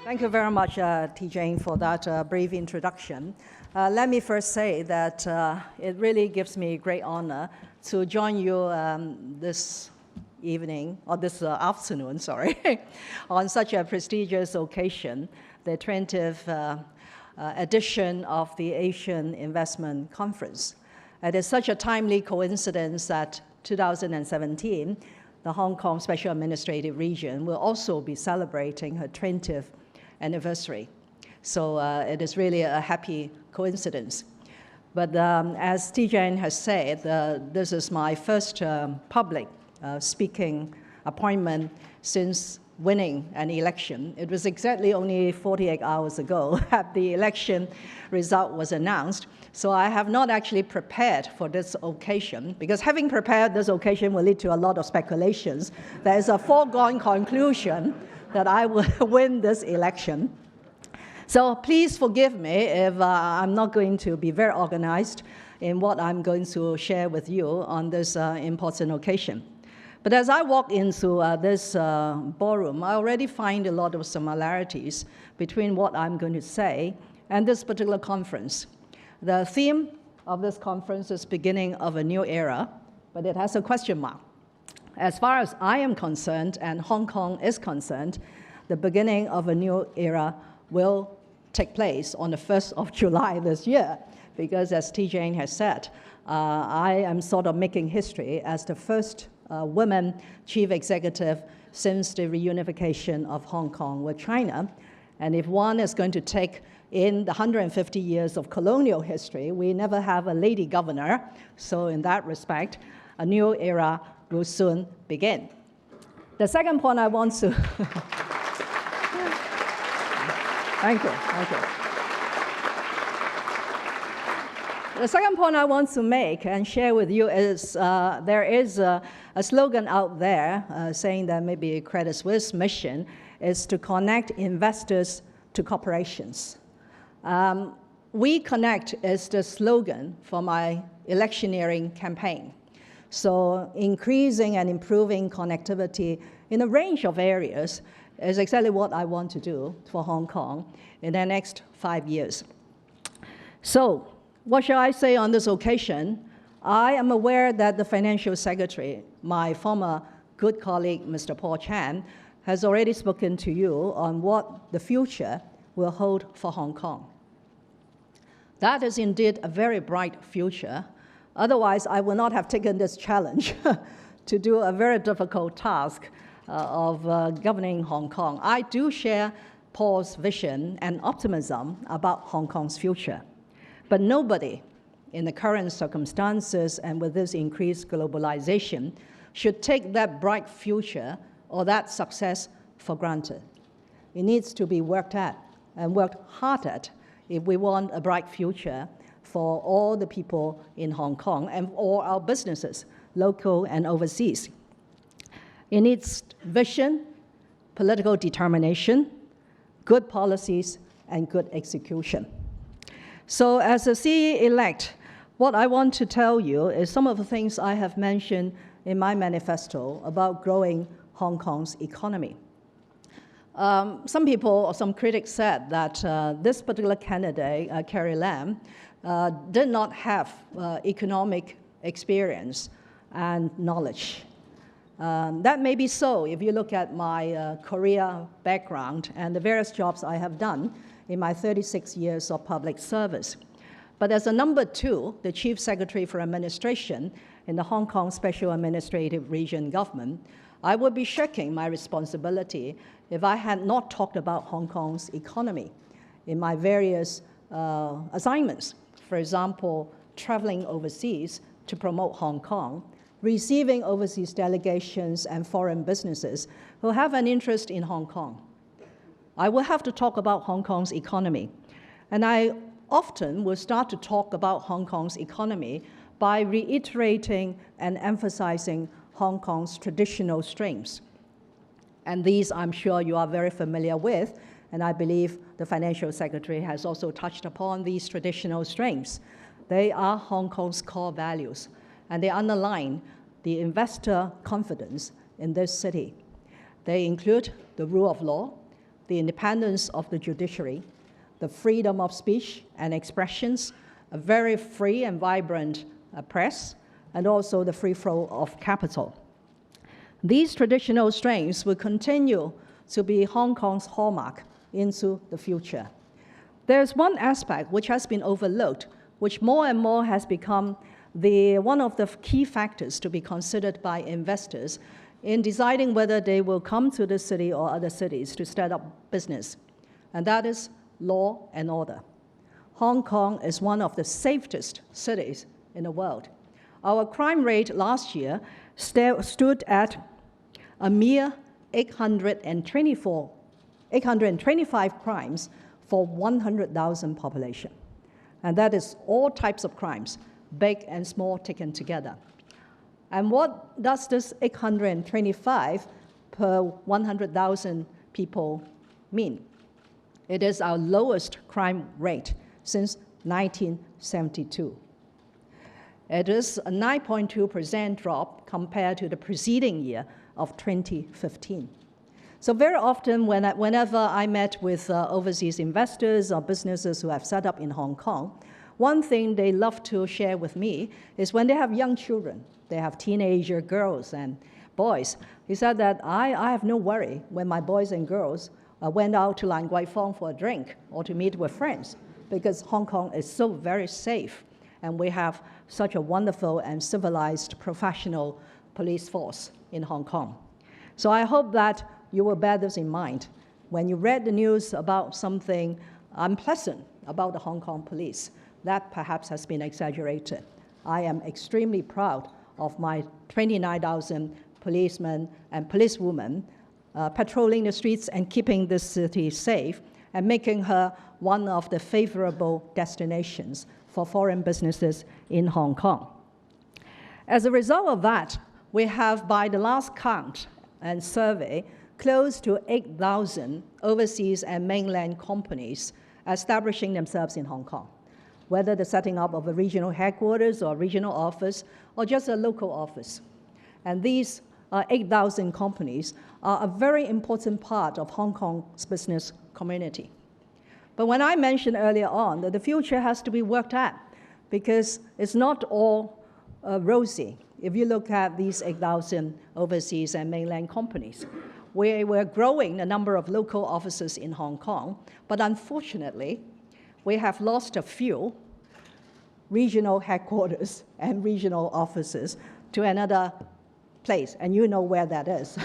Thank you very much, T. Jane, for that brief introduction. Let me first say that it really gives me great honor to join you this evening, or this afternoon, sorry, on such a prestigious occasion, the 20th edition of the Asian Investment Conference. It is such a timely coincidence that 2017, the Hong Kong Special Administrative Region will also be celebrating her 20th anniversary. So it is really a happy coincidence. But as T. Jane has said, this is my first public speaking appointment since winning an election. It was exactly only 48 hours ago that the election result was announced. So I have not actually prepared for this occasion, because having prepared this occasion will lead to a lot of speculations. There is a foregone conclusion that I will win this election. So please forgive me if I'm not going to be very organized in what I'm going to share with you on this important occasion. But as I walk into this ballroom, I already find a lot of similarities between what I'm going to say and this particular conference. The theme of this conference is beginning of a new era, but it has a question mark. As far as I am concerned and Hong Kong is concerned, the beginning of a new era will take place on the 1st of July this year, because as T. Jane has said, I am sort of making history as the first woman chief executive since the reunification of Hong Kong with China. And if one is going to take in the 150 years of colonial history, we never have a lady governor. So in that respect, a new era will soon begin. The second point I want to... Thank you. The second point I want to make and share with you is there is a slogan out there saying that maybe Credit Suisse mission is to connect investors to corporations. We Connect is the slogan for my electioneering campaign. So increasing and improving connectivity in a range of areas is exactly what I want to do for Hong Kong in the next 5 years. So what shall I say on this occasion? I am aware that the Financial Secretary, my former good colleague, Mr. Paul Chan, has already spoken to you on what the future will hold for Hong Kong. That is indeed a very bright future. Otherwise, I would not have taken this challenge to do a very difficult task of governing Hong Kong. I do share Paul's vision and optimism about Hong Kong's future. But nobody in the current circumstances and with this increased globalization should take that bright future or that success for granted. It needs to be worked at and worked hard at if we want a bright future for all the people in Hong Kong and all our businesses, local and overseas. It needs vision, political determination, good policies, and good execution. So as a CE-elect, what I want to tell you is some of the things I have mentioned in my manifesto about growing Hong Kong's economy. Some people or some critics said that this particular candidate, Carrie Lam, did not have economic experience and knowledge. That may be so if you look at my career background and the various jobs I have done in my 36 years of public service. But as a number 2, the Chief Secretary for Administration in the Hong Kong Special Administrative Region government, I would be shirking my responsibility if I had not talked about Hong Kong's economy in my various assignments. For example, traveling overseas to promote Hong Kong, receiving overseas delegations and foreign businesses who have an interest in Hong Kong. I will have to talk about Hong Kong's economy. And I often will start to talk about Hong Kong's economy by reiterating and emphasizing Hong Kong's traditional strengths. And these I'm sure you are very familiar with, and I believe the Financial Secretary has also touched upon these traditional strengths. They are Hong Kong's core values, and they underline the investor confidence in this city. They include the rule of law, the independence of the judiciary, the freedom of speech and expressions, a very free and vibrant press, and also the free flow of capital. These traditional strengths will continue to be Hong Kong's hallmark into the future. There's one aspect which has been overlooked, which more and more has become one of the key factors to be considered by investors in deciding whether they will come to this city or other cities to start up business, and that is law and order. Hong Kong is one of the safest cities in the world. Our crime rate last year stood at a mere 825 crimes for 100,000 population. And that is all types of crimes, big and small taken together. And what does this 825 per 100,000 people mean? It is our lowest crime rate since 1972. It is a 9.2% drop compared to the preceding year of 2015. So very often whenever I met with overseas investors or businesses who have set up in Hong Kong, one thing they love to share with me is when they have young children, they have teenager girls and boys. He said that I have no worry when my boys and girls went out to Lan Kwai Fong for a drink or to meet with friends, because Hong Kong is so very safe and we have such a wonderful and civilized professional police force in Hong Kong. So I hope that you will bear this in mind when you read the news about something unpleasant about the Hong Kong police. That perhaps has been exaggerated. I am extremely proud of my 29,000 policemen and policewomen patrolling the streets and keeping this city safe and making her one of the favorable destinations for foreign businesses in Hong Kong. As a result of that, we have, by the last count and survey, close to 8,000 overseas and mainland companies establishing themselves in Hong Kong, whether the setting up of a regional headquarters or regional office or just a local office. And these 8,000 companies are a very important part of Hong Kong's business community. But when I mentioned earlier on that the future has to be worked at, because it's not all rosy. If you look at these 8,000 overseas and mainland companies, we're growing the number of local offices in Hong Kong, but unfortunately, we have lost a few regional headquarters and regional offices to another place, and you know where that is,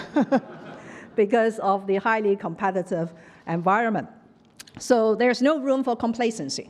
because of the highly competitive environment. So there's no room for complacency.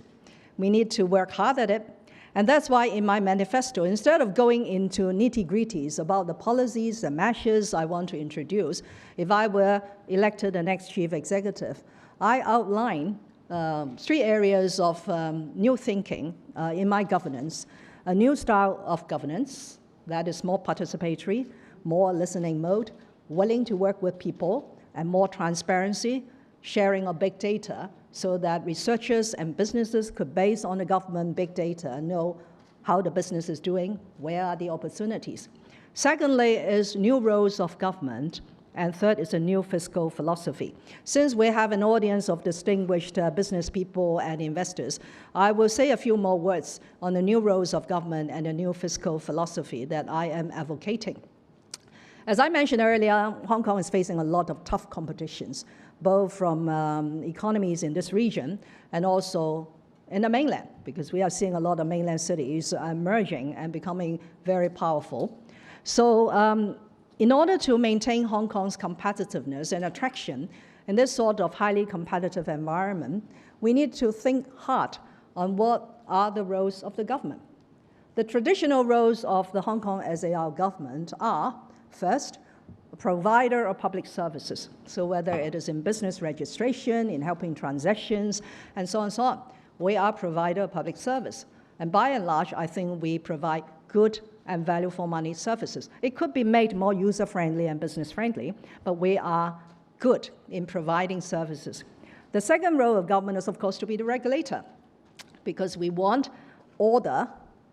We need to work hard at it. And that's why in my manifesto, instead of going into nitty-gritties about the policies and measures I want to introduce, if I were elected the next chief executive, I outline 3 areas of new thinking in my governance. A new style of governance that is more participatory, more listening mode, willing to work with people, and more transparency, sharing of big data, so that researchers and businesses could, based on the government big data, know how the business is doing, where are the opportunities. Secondly is new roles of government, and third is a new fiscal philosophy. Since we have an audience of distinguished business people and investors, I will say a few more words on the new roles of government and the new fiscal philosophy that I am advocating. As I mentioned earlier, Hong Kong is facing a lot of tough competitions, both from economies in this region and also in the mainland, because we are seeing a lot of mainland cities emerging and becoming very powerful. So in order to maintain Hong Kong's competitiveness and attraction in this sort of highly competitive environment, we need to think hard on what are the roles of the government. The traditional roles of the Hong Kong SAR government are, first, a provider of public services. So whether it is in business registration, in helping transactions, and so on and so on, we are a provider of public service. And by and large, I think we provide good and value for money services. It could be made more user-friendly and business-friendly, but we are good in providing services. The second role of government is, of course, to be the regulator, because we want order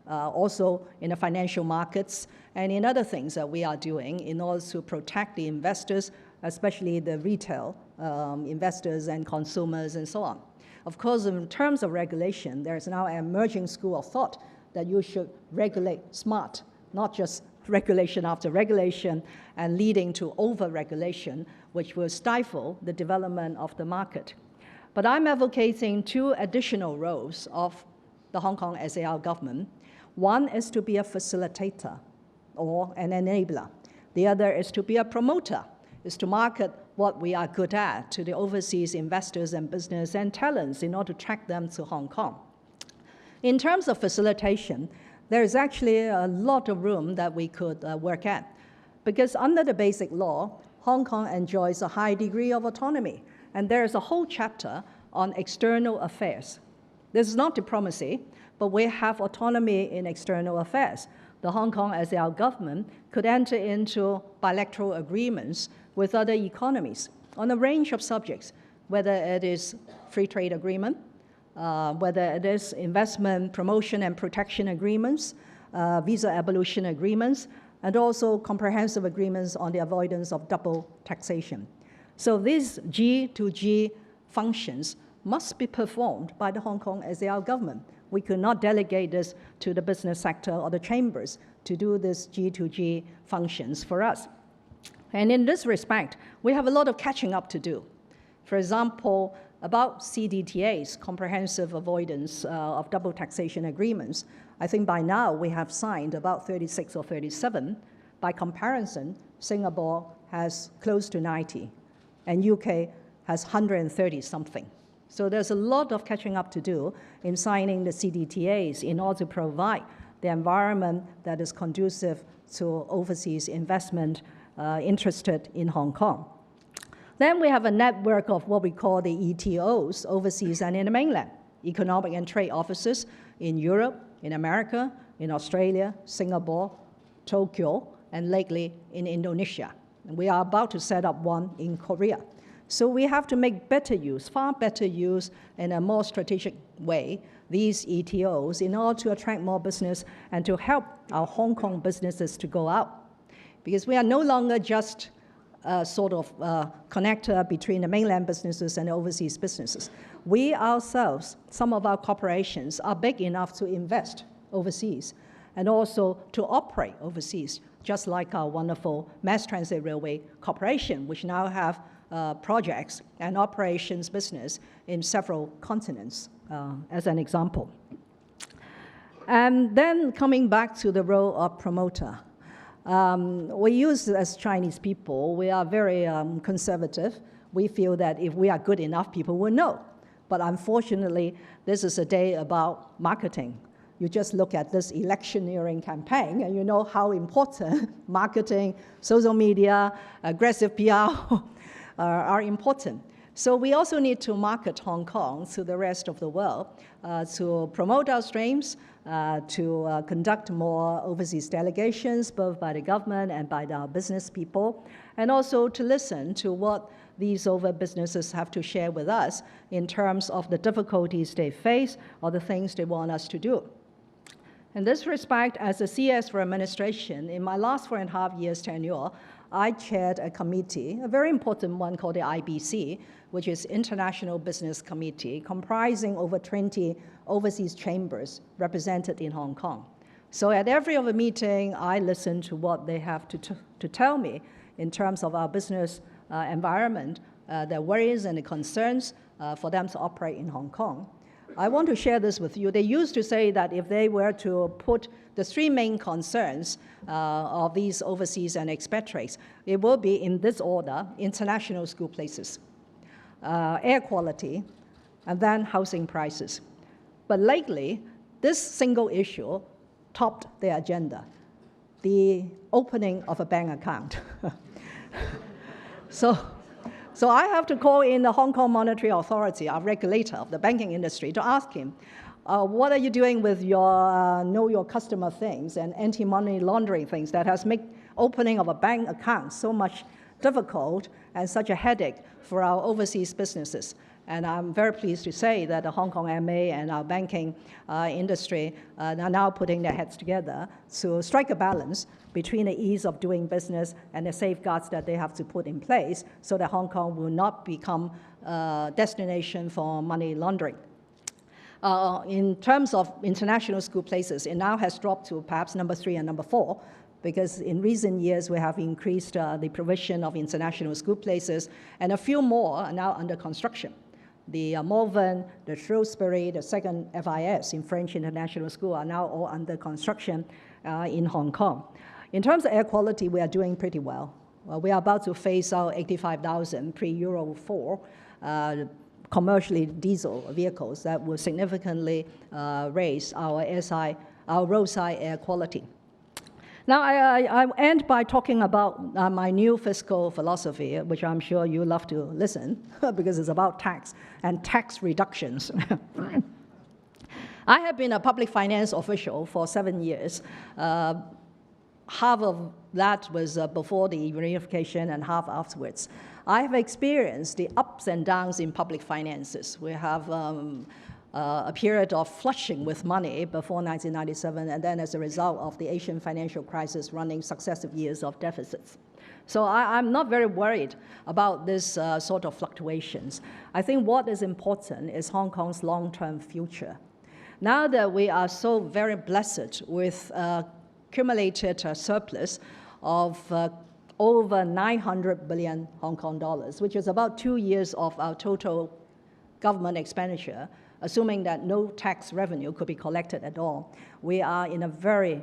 also in the financial markets and in other things that we are doing in order to protect the investors, especially the retail investors and consumers and so on. Of course, in terms of regulation, there's now an emerging school of thought that you should regulate smart, not just regulation after regulation and leading to over-regulation, which will stifle the development of the market. But I'm advocating two additional roles of the Hong Kong SAR government. One is to be a facilitator or an enabler. The other is to be a promoter, is to market what we are good at to the overseas investors and business and talents in order to attract them to Hong Kong. In terms of facilitation, there is actually a lot of room that we could work at, because under the Basic Law, Hong Kong enjoys a high degree of autonomy, and there is a whole chapter on external affairs. This is not diplomacy, but we have autonomy in external affairs. The Hong Kong SAR government could enter into bilateral agreements with other economies on a range of subjects, whether it is free trade agreement, whether it is investment promotion and protection agreements, visa abolition agreements, and also comprehensive agreements on the avoidance of double taxation. So these G2G functions must be performed by the Hong Kong SAR government. We could not delegate this to the business sector or the chambers to do these G2G functions for us. And in this respect, we have a lot of catching up to do. For example, about CDTAs, comprehensive avoidance of double taxation agreements, I think by now we have signed about 36 or 37. By comparison, Singapore has close to 90, and UK has 130 something. So there's a lot of catching up to do in signing the CDTAs in order to provide the environment that is conducive to overseas investment interested in Hong Kong. Then we have a network of what we call the ETOs, overseas and in the mainland, economic and trade offices in Europe, in America, in Australia, Singapore, Tokyo, and lately in Indonesia. And we are about to set up one in Korea. So we have to make better use, far better use in a more strategic way, these ETOs in order to attract more business and to help our Hong Kong businesses to go out. Because we are no longer just a sort of connector between the mainland businesses and the overseas businesses. We ourselves, some of our corporations, are big enough to invest overseas and also to operate overseas, just like our wonderful Mass Transit Railway Corporation, which now have projects and operations business in several continents, as an example. And then coming back to the role of promoter. We use, as Chinese people, we are very conservative. We feel that if we are good enough, people will know. But unfortunately, this is a day about marketing. You just look at this electioneering campaign, and you know how important marketing, social media, aggressive PR are important. So we also need to market Hong Kong to the rest of the world, to promote our streams, to conduct more overseas delegations, both by the government and by our business people, and also to listen to what these over businesses have to share with us in terms of the difficulties they face or the things they want us to do. In this respect, as a CS for administration, in my last 4.5 years tenure, I chaired a committee, a very important one called the IBC, which is International Business Committee, comprising over 20 overseas chambers represented in Hong Kong. So at every other meeting, I listen to what they have to tell me in terms of our business environment, their worries and the concerns for them to operate in Hong Kong. I want to share this with you. They used to say that if they were to put the three main concerns of these overseas and expatriates, it will be in this order: international school places, air quality, and then housing prices. But lately, this single issue topped the agenda: the opening of a bank account. So I have to call in the Hong Kong Monetary Authority, our regulator of the banking industry, to ask him, what are you doing with your know your customer things and anti-money laundering things that has made opening of a bank account so much difficult and such a headache for our overseas businesses? And I'm very pleased to say that the Hong Kong MA and our banking industry are now putting their heads together to strike a balance between the ease of doing business and the safeguards that they have to put in place so that Hong Kong will not become a destination for money laundering. In terms of international school places, it now has dropped to perhaps number 3 and number 4, because in recent years we have increased the provision of international school places, and a few more are now under construction. The Malvern, the Shrewsbury, the second FIS in French International School are now all under construction in Hong Kong. In terms of air quality, we are doing pretty well. We are about to phase out 85,000 pre-Euro 4 commercially diesel vehicles that will significantly raise our roadside air quality. Now, I end by talking about my new fiscal philosophy, which I'm sure you love to listen, because it's about tax and tax reductions. I have been a public finance official for 7 years. Half of that was before the reunification and half afterwards. I have experienced the ups and downs in public finances. We have a period of flushing with money before 1997, and then as a result of the Asian financial crisis, running successive years of deficits. So I'm not very worried about this sort of fluctuations. I think what is important is Hong Kong's long-term future. Now that we are so very blessed with accumulated surplus of over 900 billion Hong Kong dollars, which is about 2 years of our total government expenditure, assuming that no tax revenue could be collected at all, we are in a very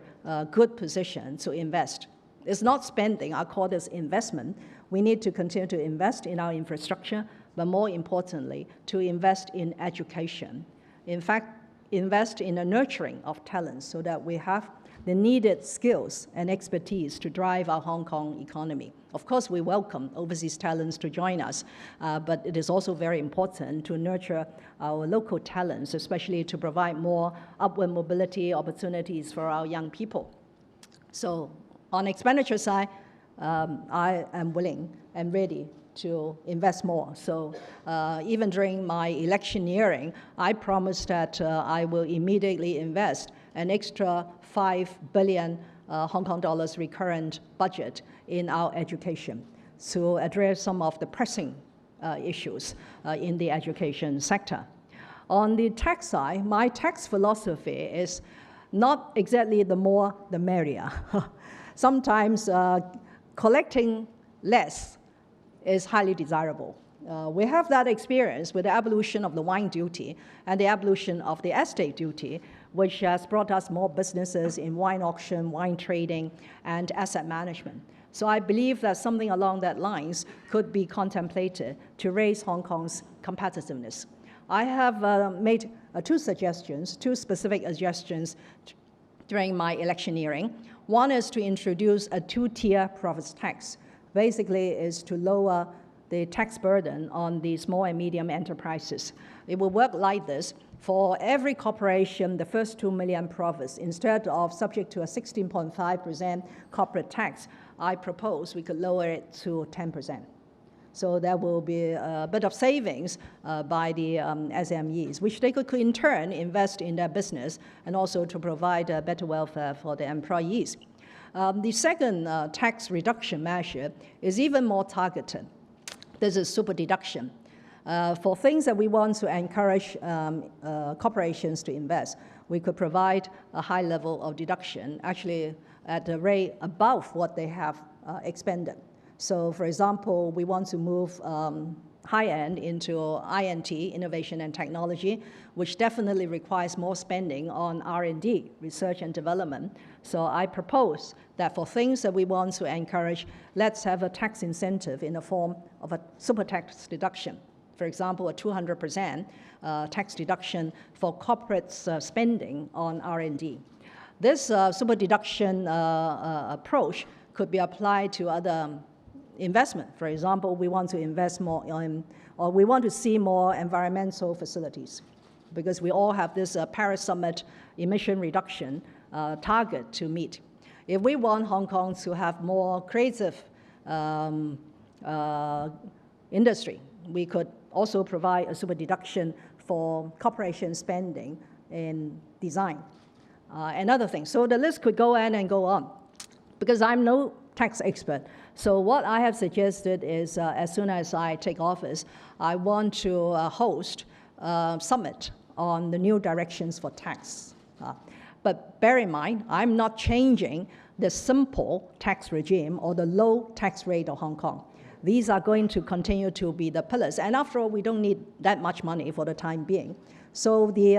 good position to invest. It's not spending, I call this investment. We need to continue to invest in our infrastructure, but more importantly, to invest in education. In fact, invest in the nurturing of talents so that we have the needed skills and expertise to drive our Hong Kong economy. Of course, we welcome overseas talents to join us, but it is also very important to nurture our local talents, especially to provide more upward mobility opportunities for our young people. So on the expenditure side, I am willing and ready to invest more. So even during my electioneering, I promised that I will immediately invest an extra 5 billion Hong Kong dollars recurrent budget in our education to address some of the pressing issues in the education sector. On the tax side, my tax philosophy is not exactly the more the merrier. Sometimes collecting less is highly desirable. We have that experience with the abolition of the wine duty and the abolition of the estate duty, which has brought us more businesses in wine auction, wine trading, and asset management. So I believe that something along that lines could be contemplated to raise Hong Kong's competitiveness. I have made two specific suggestions during my electioneering. One is to introduce a 2-tier profits tax. Basically is to lower the tax burden on the small and medium enterprises. It will work like this. For every corporation, the first 2 million profits, instead of subject to a 16.5% corporate tax, I propose we could lower it to 10%. So there will be a bit of savings by the SMEs, which they could in turn invest in their business and also to provide better welfare for the employees. The second tax reduction measure is even more targeted. This is super deduction. For things that we want to encourage corporations to invest, we could provide a high level of deduction, actually at a rate above what they have expended. So for example, we want to move high-end into INT, innovation and technology, which definitely requires more spending on R&D, research and development. So I propose that for things that we want to encourage, let's have a tax incentive in the form of a super tax deduction. For example, a 200% tax deduction for corporate spending on R&D. This super deduction approach could be applied to other investment. For example, we want to invest more in, or we want to see more environmental facilities, because we all have this Paris Summit emission reduction target to meet. If we want Hong Kong to have more creative industry, we could also provide a super deduction for corporation spending in design and other things. So the list could go on and go on. Because I'm no tax expert, so what I have suggested is as soon as I take office, I want to host a summit on the new directions for tax. But bear in mind, I'm not changing the simple tax regime or the low tax rate of Hong Kong. These are going to continue to be the pillars. And after all, we don't need that much money for the time being. So the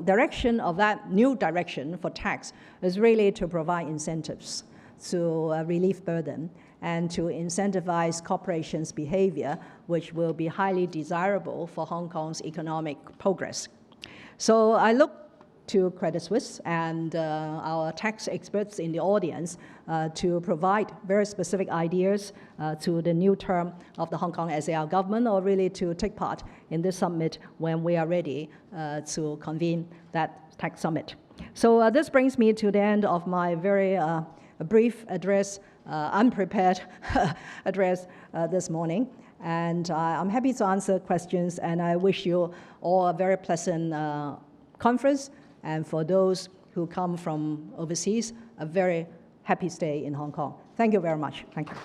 direction of that new direction for tax is really to provide incentives to relieve burden and to incentivize corporations' behavior, which will be highly desirable for Hong Kong's economic progress. So I look to Credit Suisse and our tax experts in the audience to provide very specific ideas to the new term of the Hong Kong SAR government, or really to take part in this summit when we are ready to convene that tax summit. So this brings me to the end of my very brief address, unprepared address this morning. And I'm happy to answer questions, and I wish you all a very pleasant conference. And for those who come from overseas, a very happy stay in Hong Kong. Thank you very much. Thank you.